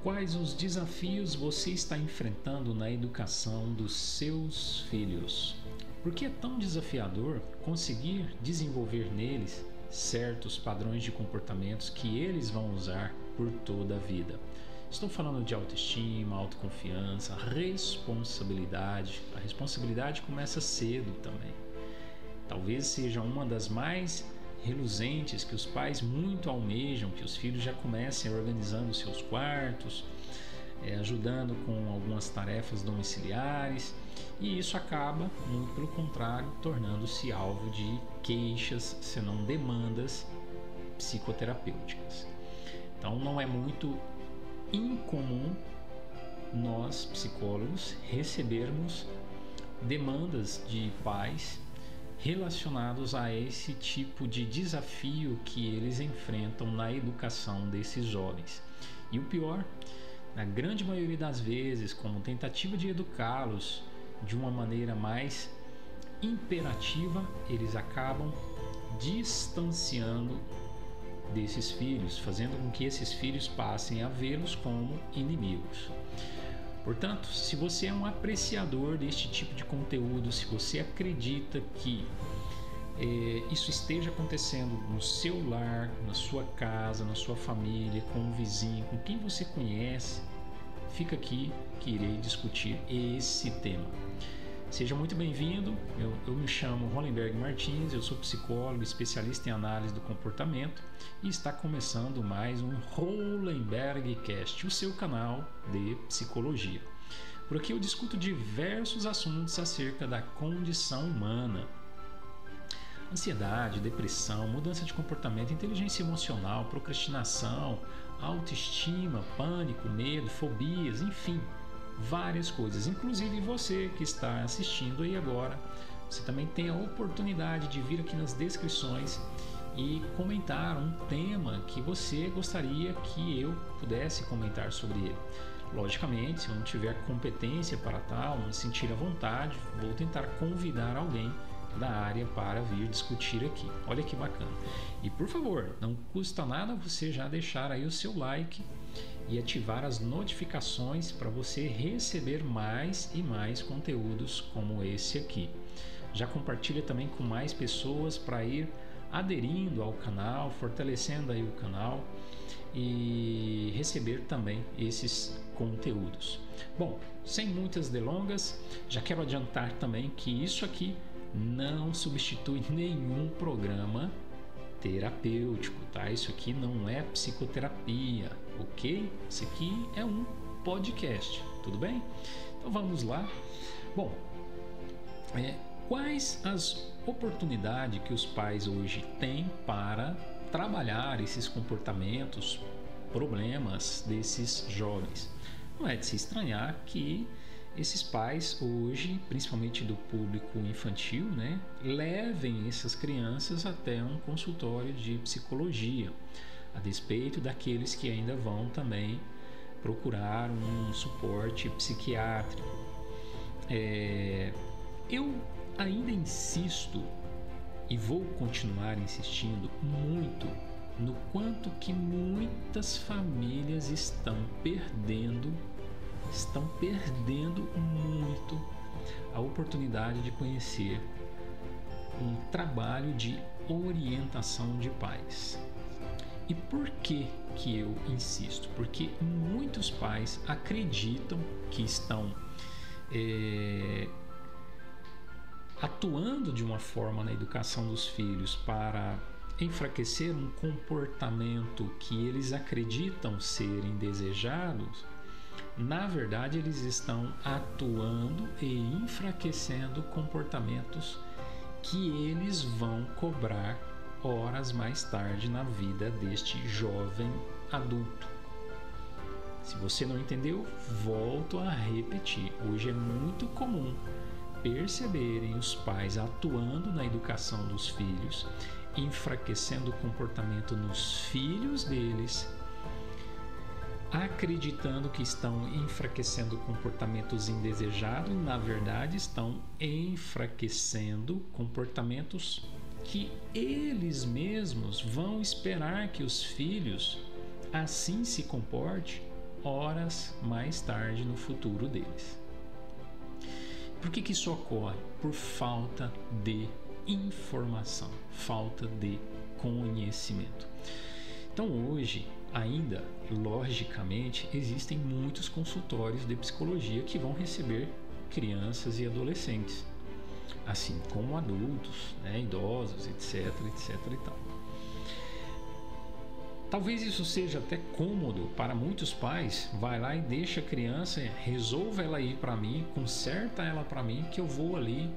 Quais os desafios você está enfrentando na educação dos seus filhos? Por que é tão desafiador conseguir desenvolver neles certos padrões de comportamentos que eles vão usar por toda a vida? Estou falando de autoestima, autoconfiança, responsabilidade. A responsabilidade começa cedo também. Talvez seja uma das mais reluzentes que os pais muito almejam, que os filhos já comecem organizando seus quartos, ajudando com algumas tarefas domiciliares, e isso acaba, muito pelo contrário, tornando-se alvo de queixas, senão demandas psicoterapêuticas. Então não é muito incomum nós, psicólogos, recebermos demandas de pais relacionados a esse tipo de desafio que eles enfrentam na educação desses jovens. E o pior, na grande maioria das vezes, como tentativa de educá-los de uma maneira mais imperativa, eles acabam distanciando desses filhos, fazendo com que esses filhos passem a vê-los como inimigos. Portanto, se você é um apreciador deste tipo de conteúdo, se você acredita que isso esteja acontecendo no seu lar, na sua casa, na sua família, com um vizinho, com quem você conhece, fica aqui que irei discutir esse tema. Seja muito bem-vindo, eu me chamo Hollenberg Martins, eu sou psicólogo, especialista em análise do comportamento e está começando mais um Hollenberg Cast, o seu canal de psicologia. Por aqui eu discuto diversos assuntos acerca da condição humana. Ansiedade, depressão, mudança de comportamento, inteligência emocional, procrastinação, autoestima, pânico, medo, fobias, enfim, várias coisas. Inclusive você que está assistindo aí agora, você também tem a oportunidade de vir aqui nas descrições e comentar um tema que você gostaria que eu pudesse comentar sobre ele. Logicamente, se eu não tiver competência para tal, não me sentir à vontade, vou tentar convidar alguém da área para vir discutir aqui. Olha que bacana. E por favor, não custa nada você já deixar aí o seu like e ativar as notificações para você receber mais e mais conteúdos como esse aqui. Já compartilha também com mais pessoas para ir aderindo ao canal, fortalecendo aí o canal e receber também esses conteúdos. Bom, sem muitas delongas, já quero adiantar também que isso aqui não substitui nenhum programa terapêutico, tá? Isso aqui não é psicoterapia, ok? Isso aqui é um podcast, tudo bem? Então vamos lá. Bom, quais as oportunidades que os pais hoje têm para trabalhar esses comportamentos, problemas desses jovens? Não é de se estranhar que esses pais hoje, principalmente do público infantil, né, levem essas crianças até um consultório de psicologia, a despeito daqueles que ainda vão também procurar um suporte psiquiátrico. Eu ainda insisto e vou continuar insistindo muito no quanto que muitas famílias estão perdendo muito a oportunidade de conhecer um trabalho de orientação de pais. E por que eu insisto? Porque muitos pais acreditam que estão atuando de uma forma na educação dos filhos para enfraquecer um comportamento que eles acreditam ser indesejado. Na verdade, eles estão atuando e enfraquecendo comportamentos que eles vão cobrar horas mais tarde na vida deste jovem adulto. Se você não entendeu, volto a repetir. Hoje é muito comum perceberem os pais atuando na educação dos filhos, enfraquecendo o comportamento nos filhos deles, acreditando que estão enfraquecendo comportamentos indesejados e, na verdade, estão enfraquecendo comportamentos que eles mesmos vão esperar que os filhos assim se comportem horas mais tarde no futuro deles. Por que isso ocorre? Por falta de informação, falta de conhecimento. Então hoje, ainda, logicamente, existem muitos consultórios de psicologia que vão receber crianças e adolescentes, assim como adultos, idosos, etc, etc e tal. Talvez isso seja até cômodo para muitos pais. Vai lá e deixa a criança, resolva ela ir para mim, conserta ela para mim, que eu vou ali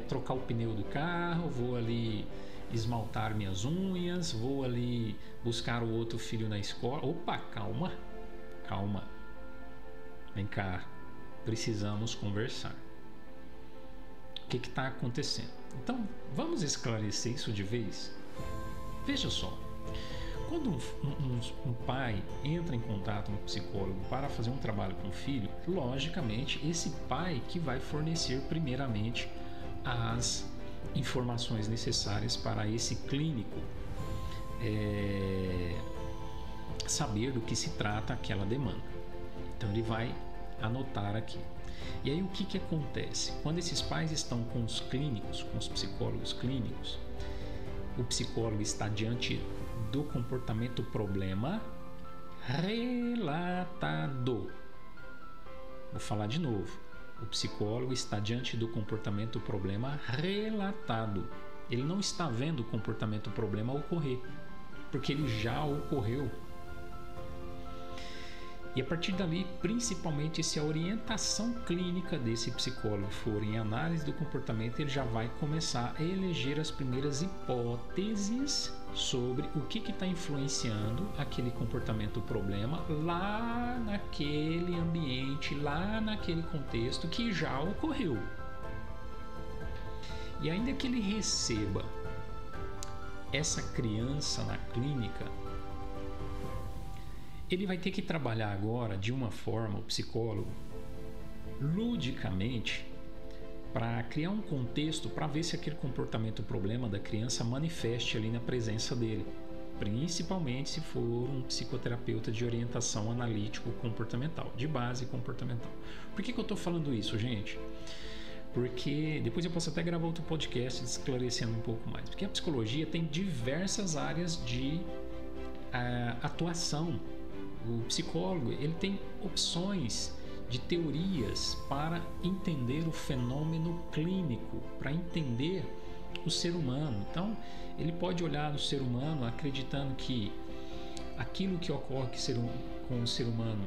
trocar o pneu do carro, vou ali esmaltar minhas unhas, vou ali buscar o outro filho na escola. Opa, calma, vem cá, precisamos conversar. O que está acontecendo? Então, vamos esclarecer isso de vez? Veja só, quando um pai entra em contato com um psicólogo para fazer um trabalho com o filho, logicamente esse pai que vai fornecer primeiramente as informações necessárias para esse clínico saber do que se trata aquela demanda. Então ele vai anotar aqui. E aí o que acontece? Quando esses pais estão com os clínicos, com os psicólogos clínicos, o psicólogo está diante do comportamento problema relatado. Vou falar de novo. O psicólogo está diante do comportamento problema relatado. Ele não está vendo o comportamento problema ocorrer, porque ele já ocorreu. E a partir dali, principalmente se a orientação clínica desse psicólogo for em análise do comportamento, ele já vai começar a eleger as primeiras hipóteses sobre o que está influenciando aquele comportamento problema lá naquele ambiente, lá naquele contexto que já ocorreu. E ainda que ele receba essa criança na clínica, ele vai ter que trabalhar agora de uma forma, o psicólogo, ludicamente, para criar um contexto para ver se aquele comportamento problema da criança manifeste ali na presença dele, principalmente se for um psicoterapeuta de orientação analítico-comportamental, de base comportamental. Por que eu estou falando isso, gente? Porque depois eu posso até gravar outro podcast esclarecendo um pouco mais. Porque a psicologia tem diversas áreas de atuação. O psicólogo ele tem opções de teorias para entender o fenômeno clínico, para entender o ser humano. Então, ele pode olhar no ser humano acreditando que aquilo que ocorre com o ser humano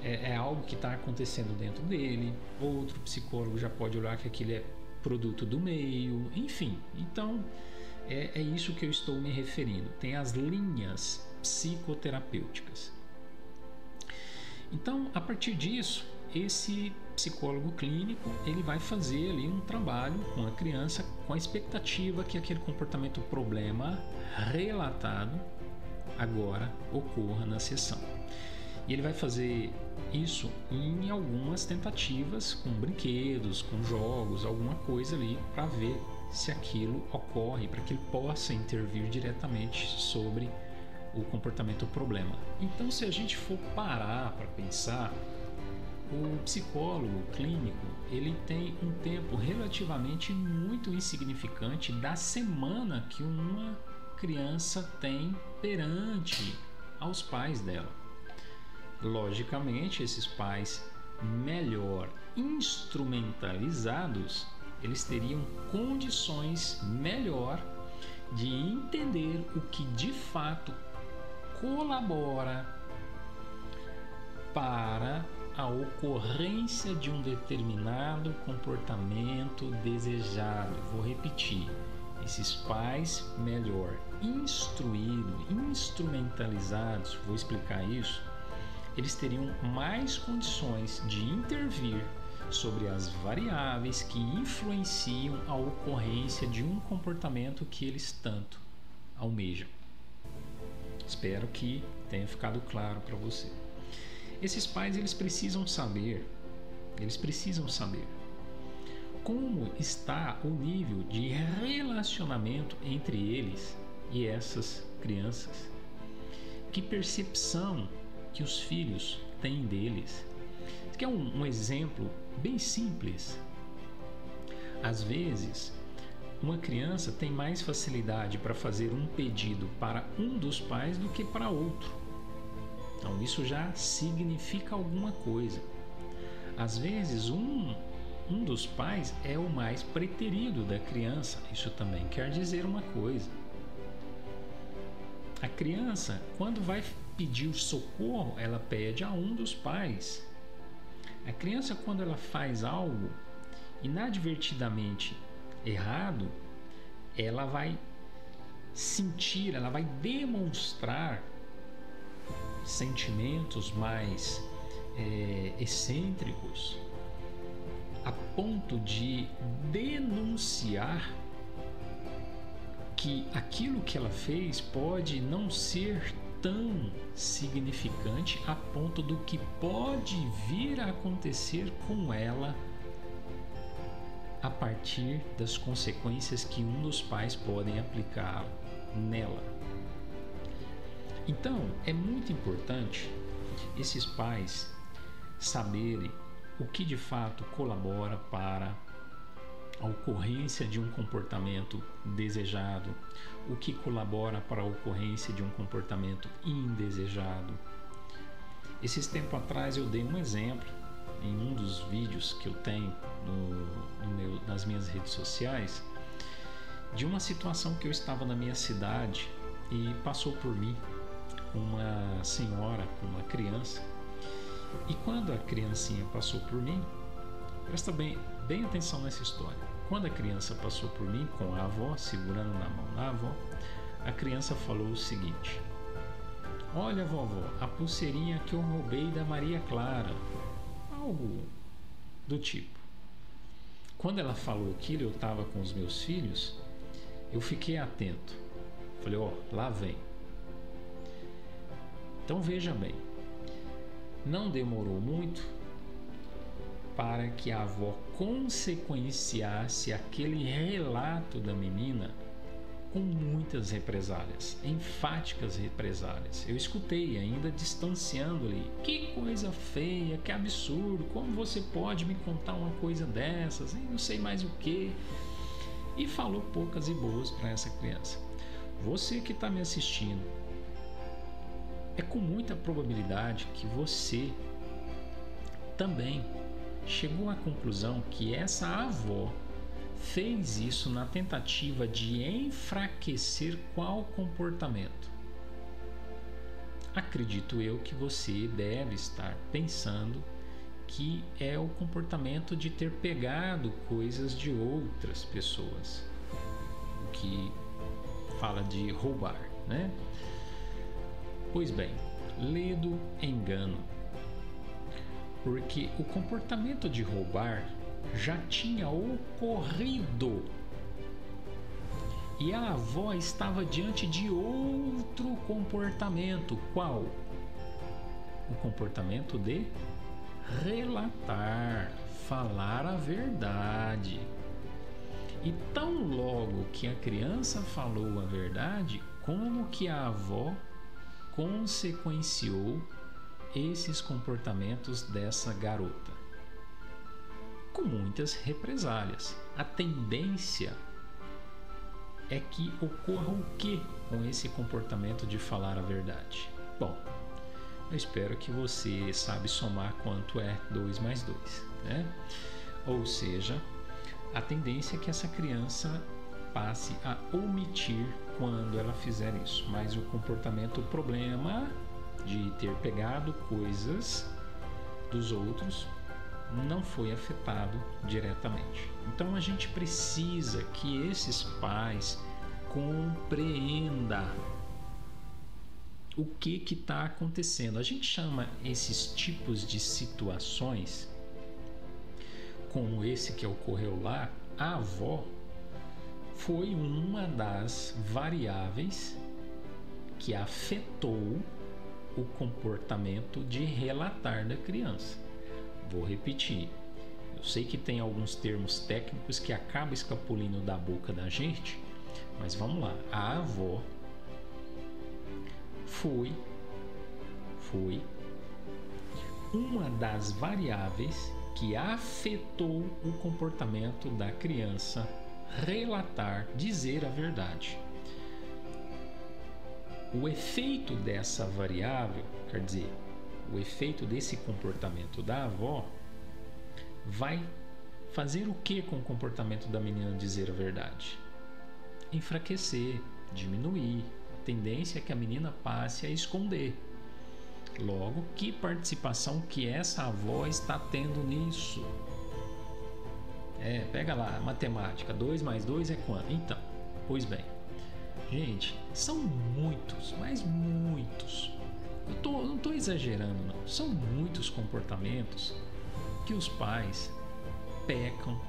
é algo que está acontecendo dentro dele. Outro psicólogo já pode olhar que aquilo é produto do meio, enfim. Então, é isso que eu estou me referindo. Tem as linhas psicoterapêuticas. Então, a partir disso, esse psicólogo clínico ele vai fazer ali um trabalho com a criança com a expectativa que aquele comportamento problema relatado agora ocorra na sessão. E ele vai fazer isso em algumas tentativas com brinquedos, com jogos, alguma coisa ali para ver se aquilo ocorre, para que ele possa intervir diretamente sobre o comportamento problema. Então, se a gente for parar para pensar, o psicólogo clínico ele tem um tempo relativamente muito insignificante da semana que uma criança tem perante aos pais dela. Logicamente, esses pais melhor instrumentalizados, eles teriam condições melhor de entender o que de fato colabora para a ocorrência de um determinado comportamento desejado. Vou repetir, esses pais melhor instruídos, instrumentalizados, vou explicar isso, eles teriam mais condições de intervir sobre as variáveis que influenciam a ocorrência de um comportamento que eles tanto almejam. Espero que tenha ficado claro para você. Esses pais eles precisam saber como está o nível de relacionamento entre eles e essas crianças. Que percepção que os filhos têm deles. Isso aqui é um exemplo bem simples. Às vezes, uma criança tem mais facilidade para fazer um pedido para um dos pais do que para outro. Então, isso já significa alguma coisa. Às vezes, um dos pais é o mais preterido da criança. Isso também quer dizer uma coisa. A criança, quando vai pedir socorro, ela pede a um dos pais. A criança, quando ela faz algo inadvertidamente errado, ela vai sentir, ela vai demonstrar sentimentos mais excêntricos, a ponto de denunciar que aquilo que ela fez pode não ser tão significante a ponto do que pode vir a acontecer com ela a partir das consequências que um dos pais podem aplicar nela. Então, é muito importante esses pais saberem o que de fato colabora para a ocorrência de um comportamento desejado, o que colabora para a ocorrência de um comportamento indesejado. Esses tempos atrás eu dei um exemplo em um dos vídeos que eu tenho nas minhas redes sociais, de uma situação que eu estava na minha cidade e passou por mim uma senhora com uma criança. E quando a criancinha passou por mim, presta bem atenção nessa história. Quando a criança passou por mim com a avó, segurando na mão da avó, a criança falou o seguinte: olha, vovó, a pulseirinha que eu roubei da Maria Clara. Algo do tipo. Quando ela falou aquilo, eu estava com os meus filhos, eu fiquei atento. Falei, lá vem. Então veja bem, não demorou muito para que a avó consequenciasse aquele relato da menina com muitas represálias, enfáticas represálias. Eu escutei ainda distanciando ali. Que coisa feia, que absurdo, como você pode me contar uma coisa dessas? Não sei mais o que. E falou poucas e boas para essa criança. Você que está me assistindo, é com muita probabilidade que você também chegou à conclusão que essa avó fez isso na tentativa de enfraquecer qual comportamento? Acredito eu que você deve estar pensando que é o comportamento de ter pegado coisas de outras pessoas, o que fala de roubar, né? Pois bem, ledo engano, porque o comportamento de roubar já tinha ocorrido e a avó estava diante de outro comportamento. Qual? O comportamento de relatar, falar a verdade. E tão logo que a criança falou a verdade, como que a avó consequenciou esses comportamentos dessa garota? Com muitas represálias. A tendência é que ocorra o que com esse comportamento de falar a verdade? Bom, eu espero que você sabe somar quanto é 2 mais 2, né? Ou seja, a tendência é que essa criança passe a omitir quando ela fizer isso. Mas o comportamento, o problema de ter pegado coisas dos outros não foi afetado diretamente. Então a gente precisa que esses pais compreendam o que está acontecendo. A gente chama esses tipos de situações, como esse que ocorreu lá, a avó foi uma das variáveis que afetou o comportamento de relatar da criança. Vou repetir. Eu sei que tem alguns termos técnicos que acabam escapulindo da boca da gente, mas vamos lá. A avó foi uma das variáveis que afetou o comportamento da criança relatar, dizer a verdade. O efeito dessa variável, quer dizer, o efeito desse comportamento da avó, vai fazer o que com o comportamento da menina dizer a verdade? Enfraquecer, diminuir. A tendência é que a menina passe a esconder. Logo, que participação que essa avó está tendo nisso? Pega lá, matemática, 2 mais 2 é quanto? Então, pois bem, gente, são muitos, mas muitos. Não estou exagerando, não. São muitos comportamentos que os pais pecam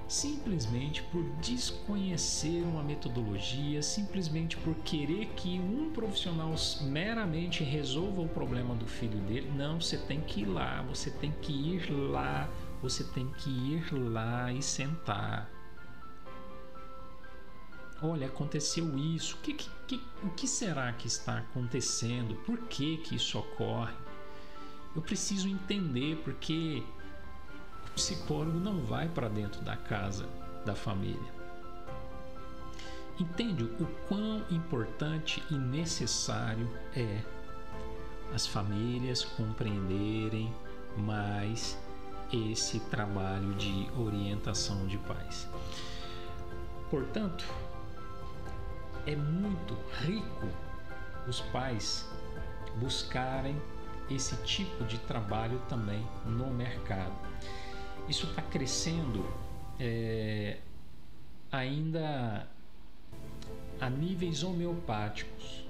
simplesmente por desconhecer uma metodologia, simplesmente por querer que um profissional meramente resolva o problema do filho dele. Não, você tem que ir lá, você tem que ir lá, você tem que ir lá e sentar. Olha, aconteceu isso. O que será que está acontecendo? Por que isso ocorre? Eu preciso entender, porque o psicólogo não vai para dentro da casa da família. Entende o quão importante e necessário é as famílias compreenderem mais esse trabalho de orientação de pais. Portanto, é muito rico os pais buscarem esse tipo de trabalho também no mercado. Isso está crescendo ainda a níveis homeopáticos,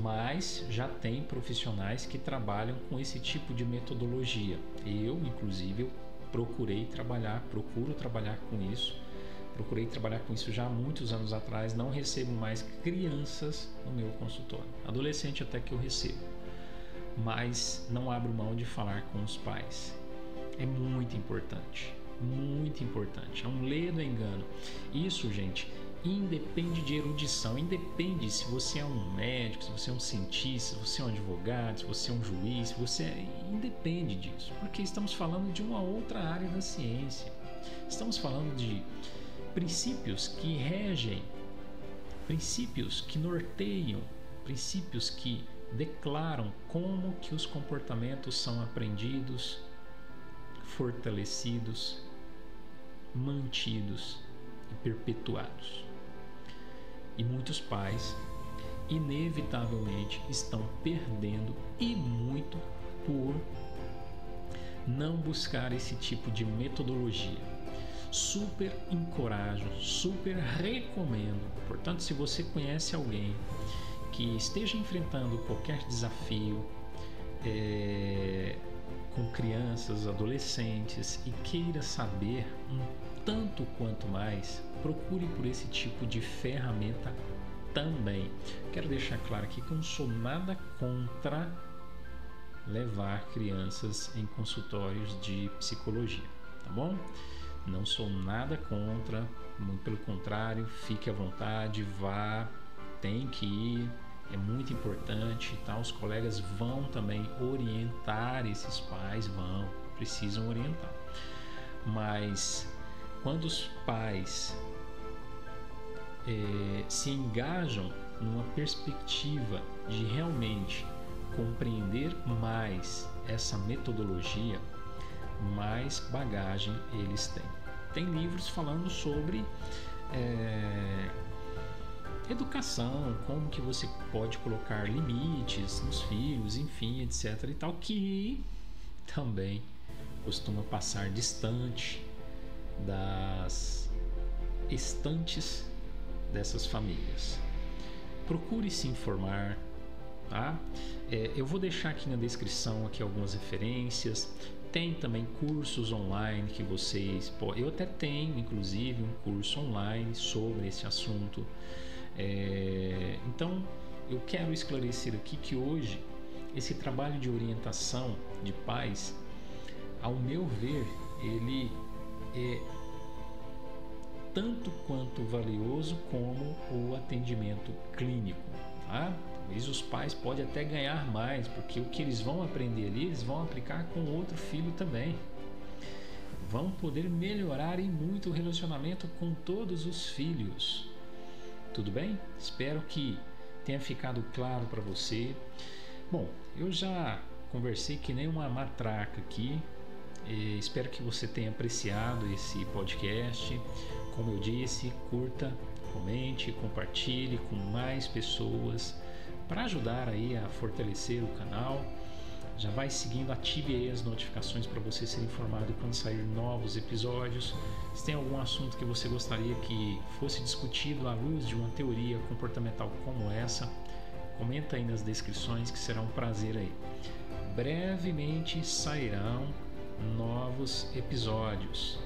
mas já tem profissionais que trabalham com esse tipo de metodologia. Eu, inclusive, procuro trabalhar com isso já há muitos anos atrás. Não recebo mais crianças no meu consultório, adolescente até que eu recebo, mas não abro mão de falar com os pais. É muito importante, é um ledo engano. Isso, gente, independe de erudição, independe se você é um médico, se você é um cientista, se você é um advogado, se você é um juiz, independe disso, porque estamos falando de uma outra área da ciência. Estamos falando de princípios que regem, princípios que norteiam, princípios que declaram como que os comportamentos são aprendidos, fortalecidos, mantidos e perpetuados. E muitos pais, inevitavelmente, estão perdendo, e muito, por não buscar esse tipo de metodologia. Super encorajo, super recomendo. Portanto, se você conhece alguém que esteja enfrentando qualquer desafio com crianças, adolescentes, e queira saber um tanto quanto mais, procure por esse tipo de ferramenta também. Quero deixar claro aqui que eu não sou nada contra levar crianças em consultórios de psicologia, tá bom? Não sou nada contra, muito pelo contrário, fique à vontade, vá, tem que ir, é muito importante, tá? Os colegas vão também orientar esses pais, precisam orientar. Mas quando os pais se engajam numa perspectiva de realmente compreender mais essa metodologia, mais bagagem eles têm. Tem livros falando sobre educação, como que você pode colocar limites nos filhos, enfim, etc. e tal, que também costuma passar distante das estantes dessas famílias. Procure se informar, tá? Eu vou deixar aqui na descrição aqui algumas referências. Tem também cursos online que vocês podem. Eu até tenho, inclusive, um curso online sobre esse assunto. Então, eu quero esclarecer aqui que hoje esse trabalho de orientação de pais, ao meu ver, ele é tanto quanto valioso como o atendimento clínico, tá? Talvez os pais podem até ganhar mais, porque o que eles vão aprender ali, eles vão aplicar com outro filho também. Vão poder melhorar em muito o relacionamento com todos os filhos. Tudo bem? Espero que tenha ficado claro para você. Bom, eu já conversei que nem uma matraca aqui. Espero que você tenha apreciado esse podcast. Como eu disse, curta, comente, compartilhe com mais pessoas para ajudar aí a fortalecer o canal. Já vai seguindo, ative aí as notificações para você ser informado quando sair novos episódios. Se tem algum assunto que você gostaria que fosse discutido à luz de uma teoria comportamental como essa, comenta aí nas descrições que será um prazer aí. Brevemente sairão novos episódios.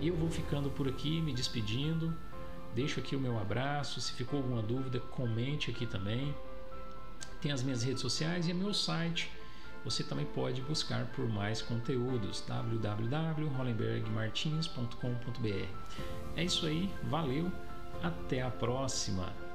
E eu vou ficando por aqui, me despedindo. Deixo aqui o meu abraço. Se ficou alguma dúvida, comente aqui também. Tem as minhas redes sociais e o meu site. Você também pode buscar por mais conteúdos, www.hollenbergmartins.com.br. É isso aí, valeu, até a próxima!